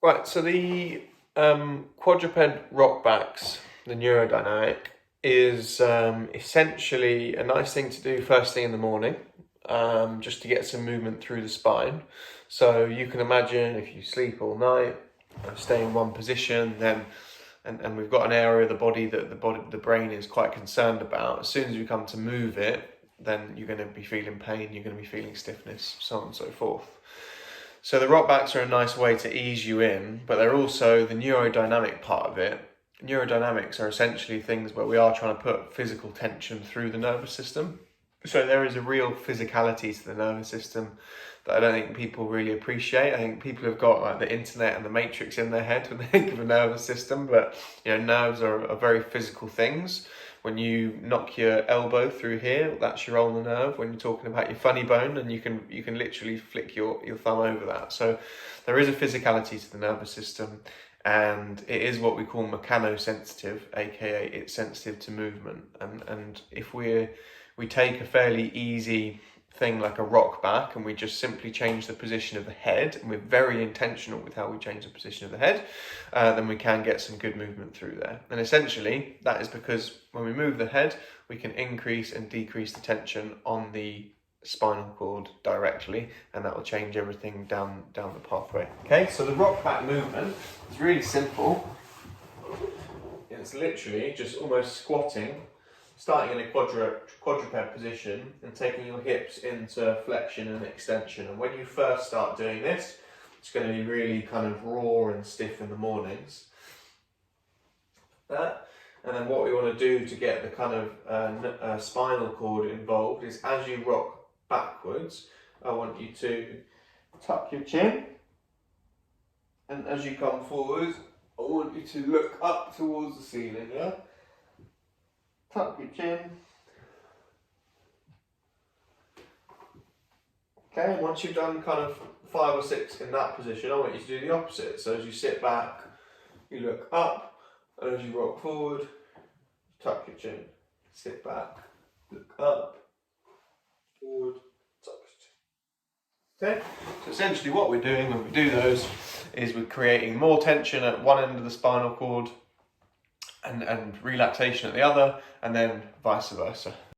Right, so the quadruped rockbacks, the neurodynamic, is essentially a nice thing to do first thing in the morning, just to get some movement through the spine. So you can imagine if you sleep all night, stay in one position, then and we've got an area of the body that the brain is quite concerned about. As soon as you come to move it, then you're going to be feeling pain, you're going to be feeling stiffness, so on and so forth. So the rock backs are a nice way to ease you in, but they're also the neurodynamic part of it. Neurodynamics are essentially things where we are trying to put physical tension through the nervous system. So there is a real physicality to the nervous system that I don't think people really appreciate. I think people have got like the internet and the matrix in their head when they think of a nervous system, but nerves are very physical things. When you knock your elbow through here, that's your ulnar nerve. When you're talking about your funny bone, and you can literally flick your thumb over that. So there is a physicality to the nervous system, and it is what we call mechanosensitive, aka it's sensitive to movement. And if we take a fairly easy thing like a rock back and we just simply change the position of the head, and we're very intentional with how we change the position of the head, then we can get some good movement through there. And essentially that is because when we move the head, we can increase and decrease the tension on the spinal cord directly, and that will change everything down the pathway. Okay, so the rock back movement is really simple. It's literally just almost squatting, starting in a quadruped position and taking your hips into flexion and extension. And when you first start doing this, it's going to be really kind of raw and stiff in the mornings. That. And then what we want to do to get the kind of spinal cord involved is, as you rock backwards, I want you to tuck your chin. And as you come forward, I want you to look up towards the ceiling, yeah? Tuck your chin. Okay, and once you've done kind of 5 or 6 in that position, I want you to do the opposite. So as you sit back, you look up, and as you rock forward, tuck your chin. Sit back, look up, forward, tuck your chin. Okay, so essentially what we're doing when we do those is we're creating more tension at one end of the spinal cord and relaxation at the other, and then vice versa.